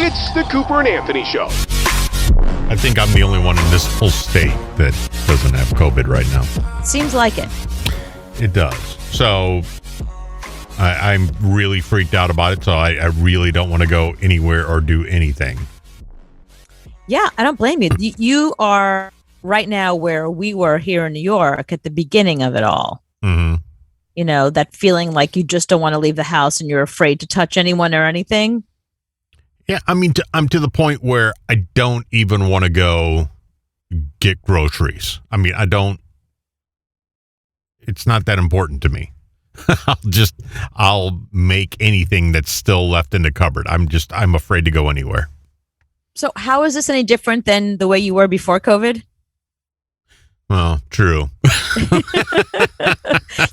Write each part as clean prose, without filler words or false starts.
It's the Cooper and Anthony Show. I think I'm the only one in this whole state that doesn't have COVID right now. Seems like it. It does. So I'm really freaked out about it. So I really don't want to go anywhere or do anything. Yeah, I don't blame you. You are right now where we were here in New York at the beginning of it all. Mm-hmm. You know, that feeling like you just don't want to leave the house and you're afraid to touch anyone or anything. Yeah, I mean, I'm to the point where I don't even want to go get groceries. I mean, it's not that important to me. I'll make anything that's still left in the cupboard. I'm afraid to go anywhere. So how is this any different than the way you were before COVID? Well, true.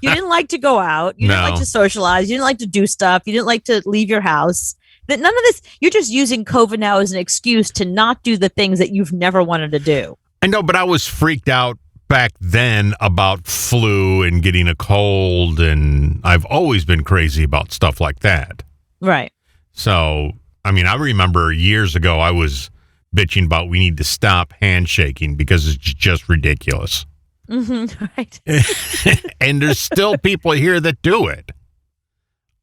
You didn't like to go out. You didn't like to socialize. You didn't like to do stuff. You didn't like to leave your house. That none of this, you're just using COVID now as an excuse to not do the things that you've never wanted to do. I know, but I was freaked out back then about flu and getting a cold, and I've always been crazy about stuff like that. Right. So, I mean, I remember years ago I was bitching about we need to stop handshaking because it's just ridiculous. Mm-hmm, right. And there's still people here that do it.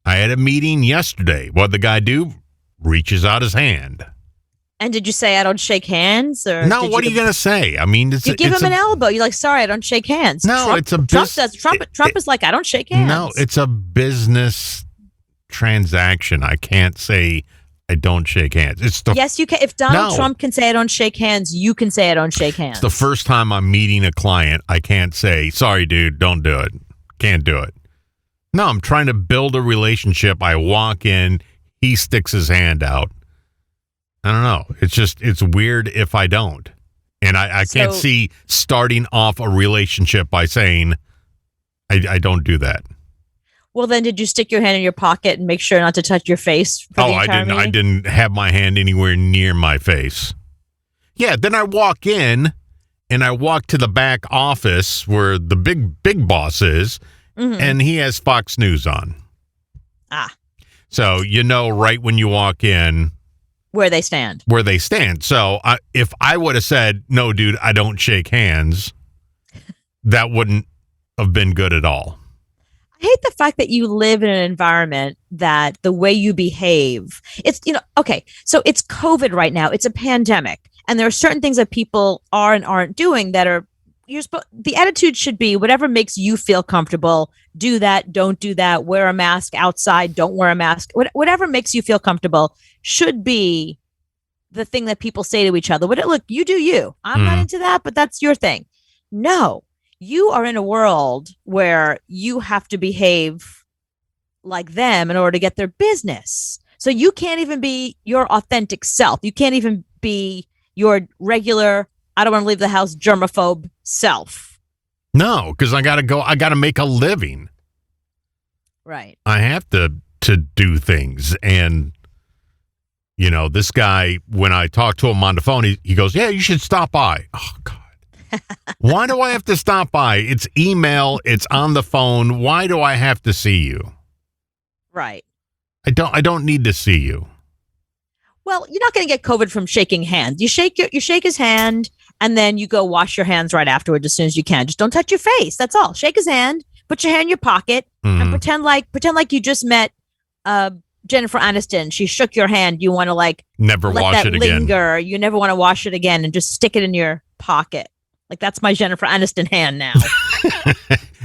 I had a meeting yesterday. What'd the guy do? Reaches out his hand. And did you say I don't shake hands? Or no, what are you going to say? I mean, you give him an elbow. You're like, sorry, I don't shake hands. No, Trump is like, I don't shake hands. No, it's a business transaction. I can't say I don't shake hands. Yes, you can. If Donald Trump can say I don't shake hands, you can say I don't shake hands. It's the first time I'm meeting a client. I can't say, sorry, dude, don't do it. Can't do it. No, I'm trying to build a relationship. I walk in, he sticks his hand out. I don't know. It's weird if I don't. And I can't see starting off a relationship by saying I don't do that. Well, then did you stick your hand in your pocket and make sure not to touch your face for the entire meeting? I didn't have my hand anywhere near my face. Yeah, then I walk in and I walk to the back office where the big boss is, and he has Fox News on. Ah. So right when you walk in where they stand. So if I would have said, no, dude, I don't shake hands, that wouldn't have been good at all. I hate the fact that you live in an environment that the way you behave, it's, okay, so it's COVID right now. It's a pandemic. And there are certain things that people are and aren't doing that are, the attitude should be whatever makes you feel comfortable. Do that. Don't do that. Wear a mask outside. Don't wear a mask. Whatever makes you feel comfortable should be the thing that people say to each other. Look, you do you. I'm not into that, but that's your thing. No. You are in a world where you have to behave like them in order to get their business. So you can't even be your authentic self. You can't even be your regular, I don't want to leave the house, germaphobe self. No, because I got to make a living. Right. I have to do things. And, this guy, when I talk to him on the phone, he goes, yeah, you should stop by. Oh, God. Why do I have to stop by? It's email. It's on the phone. Why do I have to see you? Right. I don't need to see you. Well, you're not going to get COVID from shaking hands. You shake his hand, and then you go wash your hands right afterwards as soon as you can. Just don't touch your face. That's all. Shake his hand. Put your hand in your pocket, and pretend like you just met Jennifer Aniston. She shook your hand. You want to never let wash that it linger. again. You never want to wash it again, and just stick it in your pocket. Like, that's my Jennifer Aniston hand now.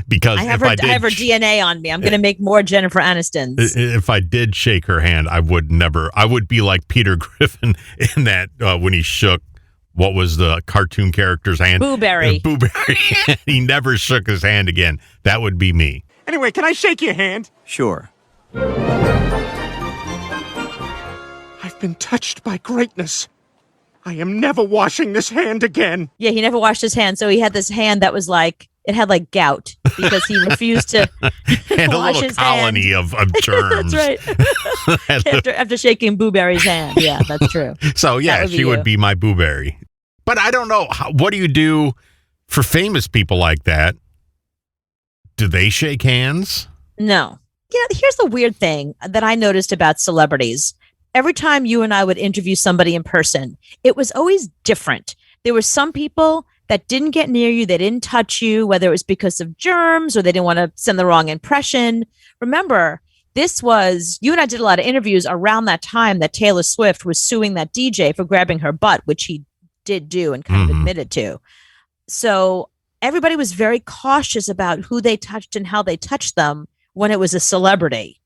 Because I have her DNA on me. I'm going to make more Jennifer Anistons. If I did shake her hand, I would be like Peter Griffin in that when he shook, what was the cartoon character's hand? Boo Berry. Boo Berry. He never shook his hand again. That would be me. Anyway, can I shake your hand? Sure. I've been touched by greatness. I am never washing this hand again. Yeah, he never washed his hand, so he had this hand that was it had gout because he refused to and wash a little his colony hand. of germs. That's right. after shaking Boo Berry's hand. Yeah, that's true. So, yeah, she would be my Boo Berry. But I don't know. What do you do for famous people like that? Do they shake hands? No. Here's the weird thing that I noticed about celebrities. every time you and I would interview somebody in person, it was always different. There were some people that didn't get near you, they didn't touch you, whether it was because of germs or they didn't want to send the wrong impression. Remember, you and I did a lot of interviews around that time that Taylor Swift was suing that DJ for grabbing her butt, which he did do and kind of admitted to. So everybody was very cautious about who they touched and how they touched them when it was a celebrity.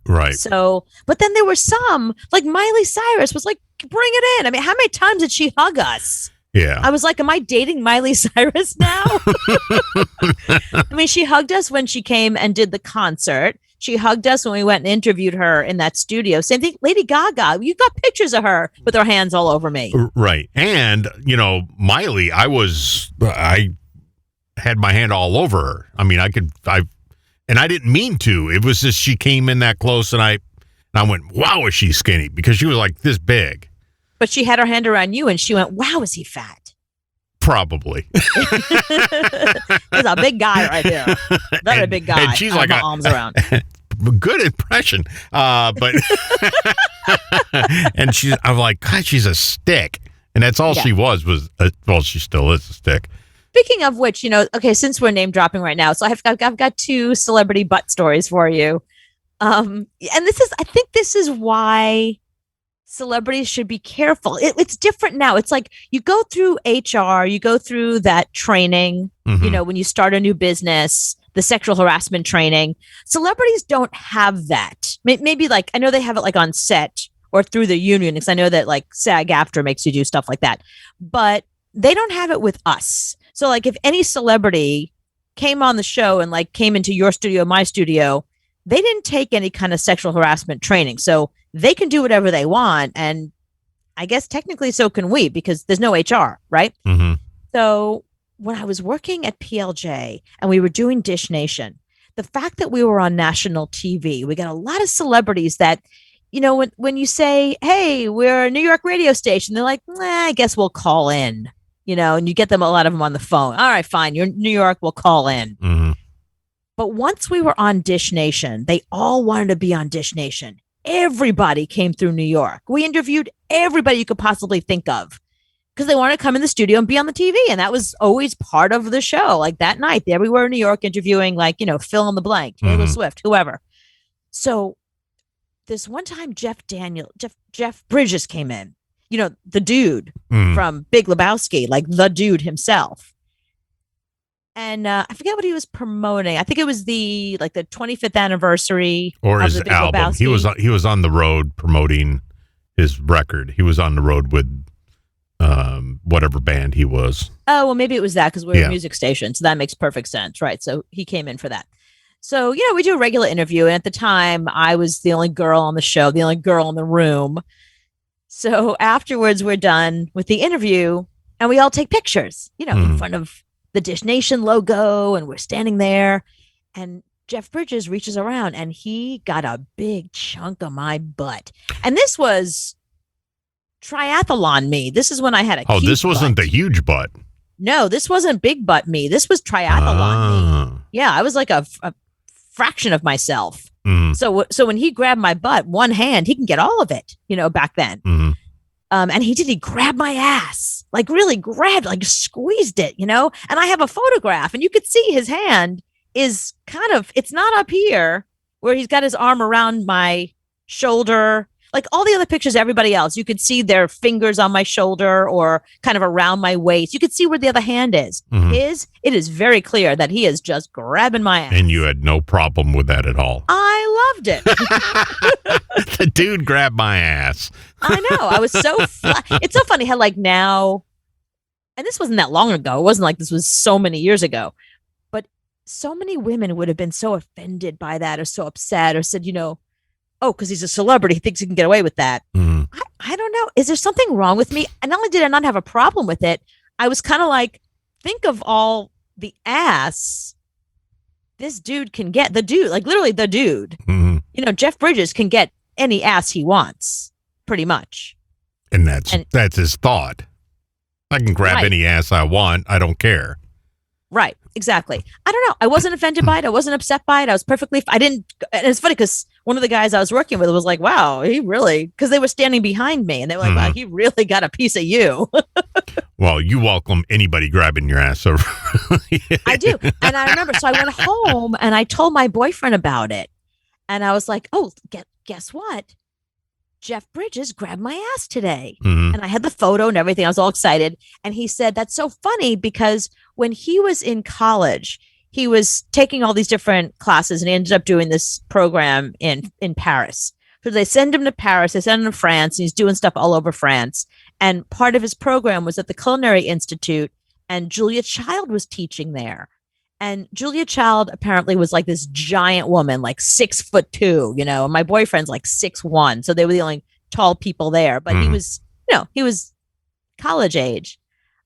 Right. So, but then there were some, like Miley Cyrus was like, bring it in. I mean, how many times did she hug us? Yeah. I was like, am I dating Miley Cyrus now? I mean, she hugged us when she came and did the concert. She hugged us when we went and interviewed her in that studio. Same thing, Lady Gaga. You got pictures of her with her hands all over me. Right. And, Miley, I had my hand all over her. I mean, and I didn't mean to. It was just she came in that close and I went, wow, is she skinny? Because she was like this big. But she had her hand around you and she went, wow, is he fat? Probably. There's a big guy right there. Not a big guy. And she's like, my arms around. Good impression. But, and I'm like, God, she's a stick. And that's all she was, she still is a stick. Speaking of which, okay, since we're name dropping right now, so I've got two celebrity butt stories for you. And I think this is why celebrities should be careful. It's different now. It's like you go through HR, you go through that training, when you start a new business, the sexual harassment training. Celebrities don't have that. Maybe like, I know they have it like on set or through the union, because I know that like SAG-AFTRA makes you do stuff like that, but they don't have it with us. So like if any celebrity came on the show and like came into your studio, my studio, they didn't take any kind of sexual harassment training. So they can do whatever they want. And I guess technically so can we, because there's no HR, right? Mm-hmm. So when I was working at PLJ and we were doing Dish Nation, the fact that we were on national TV, we got a lot of celebrities that, when you say, hey, we're a New York radio station, they're like, I guess we'll call in, and you get a lot of them on the phone. All right, fine. You're in New York. We'll call in. Mm-hmm. But once we were on Dish Nation, they all wanted to be on Dish Nation. Everybody came through New York. We interviewed everybody you could possibly think of because they wanted to come in the studio and be on the TV. And that was always part of the show. Like that night, there we were in New York interviewing fill in the blank, Taylor Swift, whoever. So this one time, Jeff Bridges came in, the dude from Big Lebowski, like the dude himself. And I forget what he was promoting. I think it was the 25th anniversary or of his the Big album. Lebowski. He was on the road promoting his record. He was on the road with whatever band he was. Oh, well, maybe it was that because we're a music station, so that makes perfect sense, right? So he came in for that. So we do a regular interview, and at the time, I was the only girl on the show, the only girl in the room. So afterwards, we're done with the interview, and we all take pictures, in front of the Dish Nation logo, and we're standing there, and Jeff Bridges reaches around and he got a big chunk of my butt. And this was triathlon me. This is when I had a cute this wasn't butt. the huge butt. No, this wasn't big butt me. This was triathlon me. Yeah, I was like a fraction of myself. So when he grabbed my butt, one hand, he can get all of it, back then. And he grabbed my ass, like really grabbed, like squeezed it, and I have a photograph and you could see his hand is it's not up here where he's got his arm around my shoulder. Like all the other pictures, everybody else, you could see their fingers on my shoulder or kind of around my waist. You could see where the other hand is. It is very clear that he is just grabbing my ass. And you had no problem with that at all. I loved it. The dude grabbed my ass. I know. I was so it's so funny how now, and this wasn't that long ago. It wasn't like this was so many years ago, but so many women would have been so offended by that or so upset or said, oh, because he's a celebrity, he thinks he can get away with that. I don't know. Is there something wrong with me? And not only did I not have a problem with it, I was kind of like, think of all the ass this dude can get. The dude, like literally the dude. Jeff Bridges can get any ass he wants, pretty much. And that's his thought. I can grab any ass I want. I don't care. Right. Exactly. I don't know. I wasn't offended by it. I wasn't upset by it. I was perfectly, I didn't, and it's funny because one of the guys I was working with was like, wow, he really, because they were standing behind me and they were like, wow, he really got a piece of you. Well, you welcome anybody grabbing your ass. So I do. And I remember, so I went home and I told my boyfriend about it. And I was like, oh, guess what? Jeff Bridges grabbed my ass today. Mhm. And I had the photo and everything. I was all excited. And he said, that's so funny because when he was in college, he was taking all these different classes and he ended up doing this program in Paris. So they send him to Paris, they send him to France, and he's doing stuff all over France. And part of his program was at the Culinary Institute, and Julia Child was teaching there. And Julia Child apparently was like this giant woman, like 6'2", and my boyfriend's like 6'1". So they were the only tall people there, but he was, he was college age.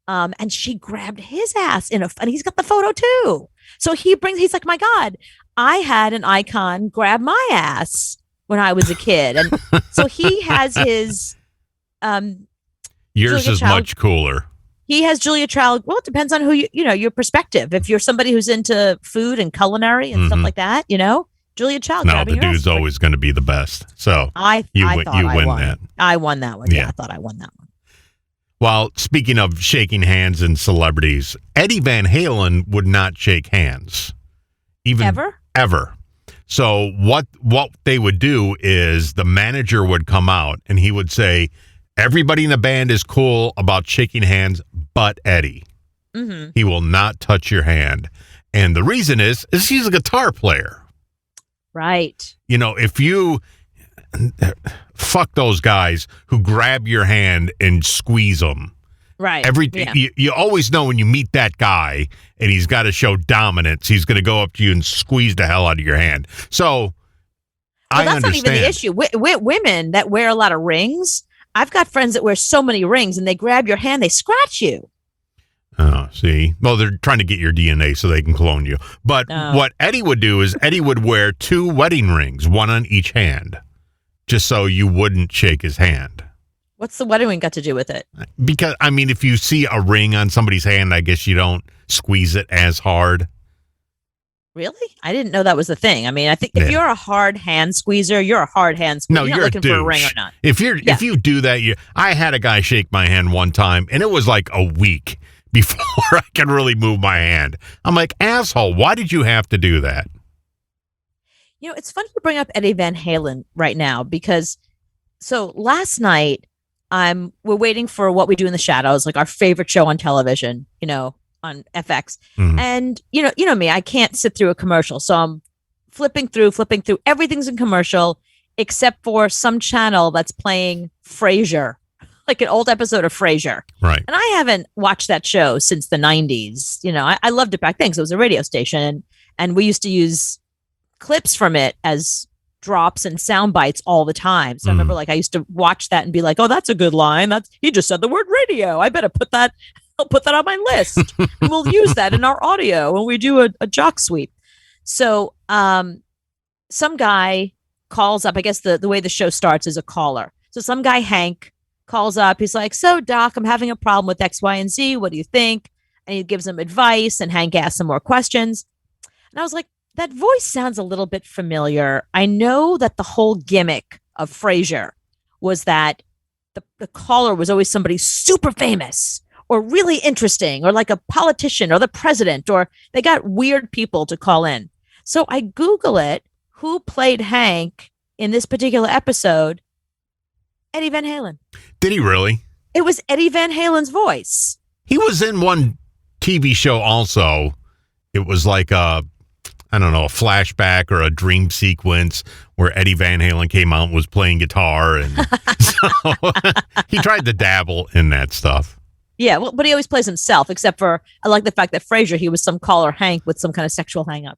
And she grabbed his ass and he's got the photo too. So he's like, my God, I had an icon grab my ass when I was a kid. And so he has his, yours Julia is Child. much cooler. He has Julia Child. Well, it depends on who your perspective. If you're somebody who's into food and culinary and stuff like that, Julia Child. No, the your dude's ass. always going to be the best. So I win won. that. I won that one. Yeah, Yeah. I thought I won that one. Well, speaking of shaking hands and celebrities, Eddie Van Halen would not shake hands. Ever. So what they would do is the manager would come out and he would say, everybody in the band is cool about shaking hands, but Eddie. Mm-hmm. He will not touch your hand. And the reason is he's a guitar player. Right. If you fuck those guys who grab your hand and squeeze them. Right. You always know when you meet that guy and he's got to show dominance, he's going to go up to you and squeeze the hell out of your hand. So I that's understand. not even the issue. Women that wear a lot of rings, I've got friends that wear so many rings and they grab your hand, they scratch you. Oh, see? Well, they're trying to get your DNA so they can clone you. But what Eddie would do is Eddie would wear 2 wedding rings, one on each hand, just so you wouldn't shake his hand. What's the wedding ring got to do with it? Because, if you see a ring on somebody's hand, I guess you don't squeeze it as hard. Really? I didn't know that was the thing. I think if you're a hard hand squeezer, you're a hard hand squeezer. No, you're you're not looking a douche. for a ring or not. If you do that, I had a guy shake my hand one time, and it was like a week before I could really move my hand. I'm like, asshole, why did you have to do that? It's funny to bring up Eddie Van Halen right now because so last night we're waiting for What We Do in the Shadows, like our favorite show on television, on FX. Mhm. And you know me, I can't sit through a commercial. So I'm flipping through, everything's in commercial except for some channel that's playing Frasier, like an old episode of Frasier. Right. And I haven't watched that show since the 90s. I loved it back then because it was a radio station and we used to use clips from it as drops and sound bites all the time. So I remember I used to watch that and be like, oh, that's a good line. He just said the word radio. I better I'll put that on my list. And we'll use that in our audio when we do a jock sweep. So some guy calls up. I guess the way the show starts is a caller. So some guy, Hank, calls up. He's like, so Doc, I'm having a problem with X, Y, and Z. What do you think? And he gives him advice and Hank asks some more questions. And I was like, that voice sounds a little bit familiar. I know that the whole gimmick of Frasier was that the caller was always somebody super famous or really interesting or like a politician or the president, or they got weird people to call in. So I Google it, who played Hank in this particular episode? Eddie Van Halen. Did he really? It was Eddie Van Halen's voice. He was in one TV show also. It was like a flashback or a dream sequence where Eddie Van Halen came out and was playing guitar. And so he tried to dabble in that stuff. Yeah, well, but he always plays himself, except for I like the fact that Frasier, he was some caller Hank with some kind of sexual hang up.